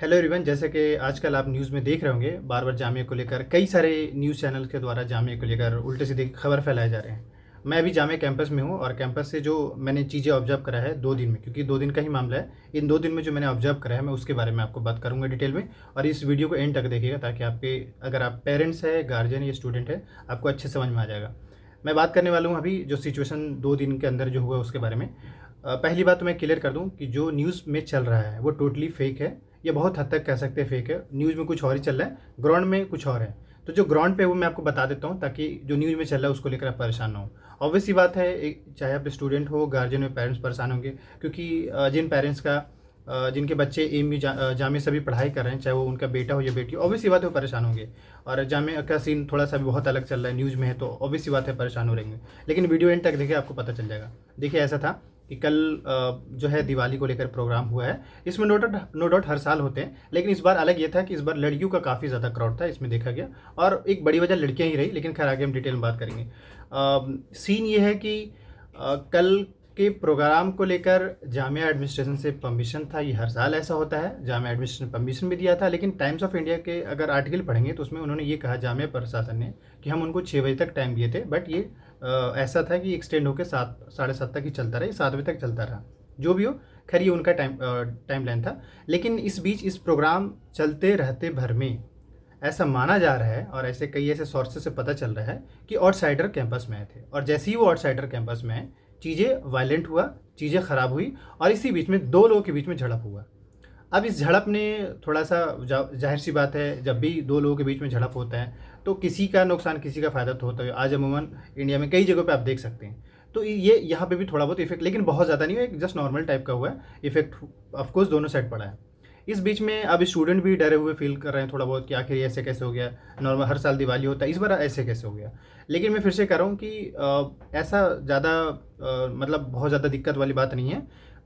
Hello everyone, जैसे कि आजकल आप न्यूज़ में देख रहे होंगे, बार बार जामिया को लेकर कई सारे न्यूज़ चैनल के द्वारा जामिया को लेकर उल्टे सीधे खबर फैलाए जा रहे हैं। मैं अभी जामिया कैंपस में हूँ और कैंपस से जो मैंने चीज़ें ऑब्जर्व करा है 2 दिन में, क्योंकि 2 दिन का ही मामला है। इन 2 दिन में जो मैंने ऑब्जर्व करा है मैं उसके बारे में आपको बात करूँगा डिटेल में। और इस वीडियो को एंड तक देखिएगा ताकि आपके अगर आप पेरेंट्स हैं, गार्जियन या स्टूडेंट है, आपको अच्छे समझ में आ जाएगा। मैं बात करने वाला हूँ अभी जो सिचुएशन 2 दिन के अंदर जो हुआ उसके बारे में। पहली बात तो मैं क्लियर कर दूं कि जो न्यूज़ में चल रहा है वो टोटली फेक है। ये बहुत हद तक कह सकते हैं फेक है। न्यूज़ में कुछ और ही चल रहा है, ग्राउंड में कुछ और है। तो जो ग्राउंड पे है वो मैं आपको बता देता हूँ ताकि जो न्यूज़ में चल रहा है उसको लेकर आप परेशान ना हो। ऑब्वियस सी बात है, चाहे आप स्टूडेंट हो, गार्जियन हो, पेरेंट्स परेशान होंगे, क्योंकि जिन पेरेंट्स का जिनके बच्चे एम जामे से भी पढ़ाई कर रहे हैं, चाहे वो उनका बेटा हो या बेटी हो, ऑब्वियस सी बात है वो परेशान होंगे। और जामे का सीन थोड़ा सा भी बहुत अलग चल रहा है, न्यूज़ में है, तो ऑब्वियस सी बात है परेशान हो रहेंगे। लेकिन वीडियो एंड तक देखिए, आपको पता चल जाएगा। देखिए, ऐसा था कि कल जो है दिवाली को लेकर प्रोग्राम हुआ है। इसमें नो डाउट हर साल होते हैं, लेकिन इस बार अलग ये था कि इस बार लड़कियों का काफ़ी ज़्यादा क्राउड था, इसमें देखा गया। और एक बड़ी वजह लड़कियां ही रही, लेकिन खैर आगे हम डिटेल में बात करेंगे। सीन ये है कि कल के प्रोग्राम को लेकर जामिया एडमिनिस्ट्रेशन से परमिशन था। ये हर साल ऐसा होता है, जामिया एडमिनिस्ट्रेशन ने परमिशन भी दिया था। लेकिन टाइम्स ऑफ इंडिया के अगर आर्टिकल पढ़ेंगे तो उसमें उन्होंने ये कहा, जामिया प्रशासन ने, कि हम उनको 6 बजे तक टाइम दिए थे, बट ये ऐसा था कि एक्सटेंड होकर 7 साढ़े 7 तक ही चलता रहा, 7 बजे तक चलता रहा। जो भी हो, खैर ये उनका टाइम लाइन था। लेकिन इस बीच इस प्रोग्राम चलते रहते भर में ऐसा माना जा रहा है, और ऐसे कई ऐसे सोर्सेस से पता चल रहा है कि आउटसाइडर कैंपस में आए थे। और जैसे ही वो आउटसाइडर कैंपस में आए, चीज़ें वायलेंट हुआ, चीज़ें ख़राब हुई, और इसी बीच में 2 लोगों के बीच में झड़प हुआ। अब इस झड़प ने थोड़ा सा जाहिर सी बात है, जब भी 2 लोगों के बीच में झड़प होता है तो किसी का नुकसान किसी का फ़ायदा तो होता है। आज अमूमन इंडिया में कई जगहों पे आप देख सकते हैं। तो ये यहाँ पे भी थोड़ा बहुत इफेक्ट, लेकिन बहुत ज़्यादा नहीं है, एक जस्ट नॉर्मल टाइप का हुआ है इफेक्ट। ऑफकोर्स दोनों साइड पड़ा है। इस बीच में अब स्टूडेंट भी डरे हुए फील कर रहे हैं थोड़ा बहुत कि आखिर ये ऐसे कैसे हो गया। नॉर्मल हर साल दिवाली होता है, इस बार ऐसे कैसे हो गया। लेकिन मैं फिर से कह रहा हूँ कि ऐसा ज़्यादा मतलब बहुत ज़्यादा दिक्कत वाली बात नहीं है।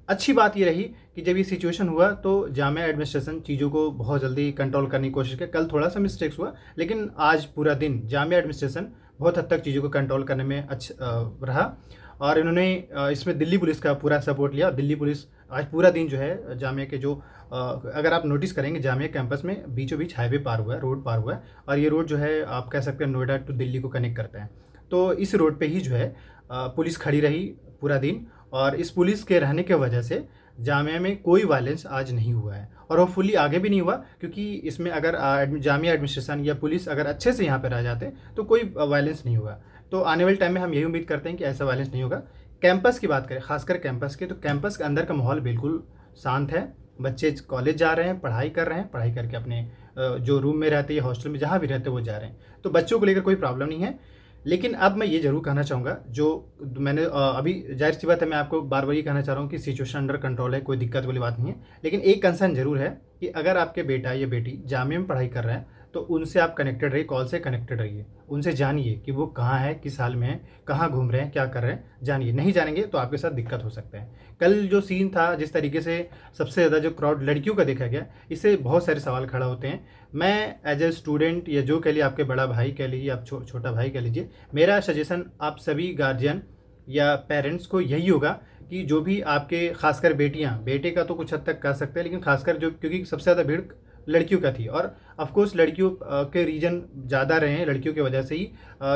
अच्छी बात ये रही कि जब ये सिचुएशन हुआ तो जामिया एडमिनिस्ट्रेशन चीज़ों को बहुत जल्दी कंट्रोल करने की कोशिश की। कल थोड़ा सा मिस्टेक्स हुआ, लेकिन आज पूरा दिन जामिया एडमिनिस्ट्रेशन बहुत हद तक चीज़ों को कंट्रोल करने में रहा। और इन्होंने इसमें दिल्ली पुलिस का पूरा सपोर्ट लिया। दिल्ली पुलिस आज पूरा दिन जो है जामिया के जो अगर आप नोटिस करेंगे, जामिया कैंपस में बीचों बीच हाईवे पार हुआ है, रोड पार हुआ है। और ये रोड जो है आप कह सकते हैं नोएडा टू दिल्ली को कनेक्ट करता है। तो इस रोड पे ही जो है पुलिस खड़ी रही पूरा दिन। और इस पुलिस के रहने की वजह से जामिया में कोई वायलेंस आज नहीं हुआ है, और होपफुली आगे भी नहीं हुआ, क्योंकि इसमें अगर जामिया एडमिनिस्ट्रेशन या पुलिस अगर अच्छे से यहाँ पर रह जाते तो कोई वायलेंस नहीं हुआ। तो आने वाले टाइम में हम यही उम्मीद करते हैं कि ऐसा वायलेंस नहीं होगा। कैंपस की बात करें, खासकर कैंपस की, तो कैंपस के अंदर का माहौल बिल्कुल शांत है। बच्चे कॉलेज जा रहे हैं, पढ़ाई कर रहे हैं, पढ़ाई करके अपने जो रूम में रहते हैं, हॉस्टल में जहाँ भी रहते हैं वो जा रहे हैं। तो बच्चों को लेकर कोई प्रॉब्लम नहीं है। लेकिन अब मैं ये ज़रूर कहना चाहूँगा, जो मैंने अभी जाहिर सी बात है, मैं आपको बार बार ये कहना चाह रहा हूँ कि सिचुएशन अंडर कंट्रोल है, कोई दिक्कत वाली बात नहीं है। लेकिन एक कंसर्न ज़रूर है कि अगर आपके बेटा या बेटी जामिया में पढ़ाई कर रहे हैं तो उनसे आप कनेक्टेड रहिए, कॉल से कनेक्टेड रहिए। उनसे जानिए कि वो कहाँ है, किस हाल में है, कहाँ घूम रहे हैं, क्या कर रहे हैं, जानिए। नहीं जानेंगे तो आपके साथ दिक्कत हो सकता है। कल जो सीन था, जिस तरीके से सबसे ज़्यादा जो क्राउड लड़कियों का देखा गया, इससे बहुत सारे सवाल खड़ा होते हैं। मैं एज ए स्टूडेंट, या जो कह लीजिए आपके बड़ा भाई कह लीजिए, आप छोटा भाई कह लीजिए, मेरा सजेशन आप सभी गार्जियन या पेरेंट्स को यही होगा कि जो भी आपके, खासकर बेटियां, बेटे का तो कुछ हद तक कह सकते हैं, लेकिन खासकर जो, क्योंकि सबसे ज़्यादा भीड़ लड़कियों का थी, और ऑफकोर्स लड़कियों के रीजन ज़्यादा रहे हैं, लड़कियों की वजह से ही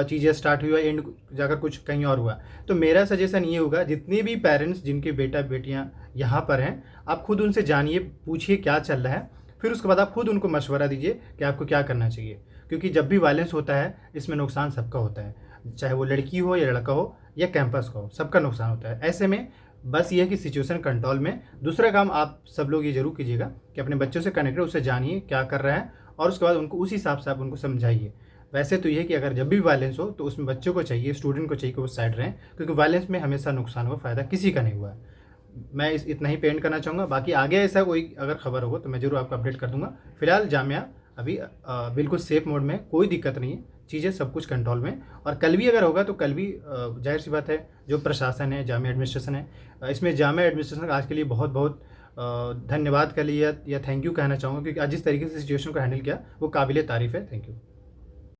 चीज़ें स्टार्ट हुई, एंड जाकर कुछ कहीं और हुआ। तो मेरा सजेशन ये होगा, जितने भी पेरेंट्स जिनके बेटा बेटियां यहाँ पर हैं, आप खुद उनसे जानिए, पूछिए क्या चल रहा है। फिर उसके बाद आप खुद उनको मशवरा दीजिए कि आपको क्या करना चाहिए। क्योंकि जब भी वायलेंस होता है, इसमें नुकसान सबका होता है, चाहे वो लड़की हो या लड़का हो या कैंपस का हो, सबका नुकसान होता है। ऐसे में बस ये है कि सिचुएशन कंट्रोल में। दूसरा काम आप सब लोग ये जरूर कीजिएगा कि अपने बच्चों से कनेक्टेड, उससे जानिए क्या कर रहा है, और उसके बाद उनको उस हिसाब से आप उनको समझाइए। वैसे तो ये है कि अगर जब भी वायलेंस हो तो उसमें बच्चों को चाहिए, स्टूडेंट को चाहिए कि वो साइड रहें, क्योंकि वायलेंस में हमेशा नुकसान हुआ, फ़ायदा किसी का नहीं हुआ है। मैं इतना ही पेंट करना चाहूँगा। बाकी आगे ऐसा कोई अगर खबर होगा तो मैं ज़रूर आपको अपडेट कर दूंगा। फिलहाल जामिया अभी बिल्कुल सेफ मोड में, कोई दिक्कत नहीं है, चीज़ें सब कुछ कंट्रोल में। और कल भी अगर होगा तो कल भी जाहिर सी बात है, जो प्रशासन है, जामिया एडमिनिस्ट्रेशन है, इसमें जामिया एडमिनिस्ट्रेशन का आज के लिए बहुत बहुत धन्यवाद कह लीजिए या थैंक यू कहना चाहूँगा, क्योंकि आज जिस तरीके से सिचुएशन को हैंडल किया वो काबिल तारीफ़ है। Thank you.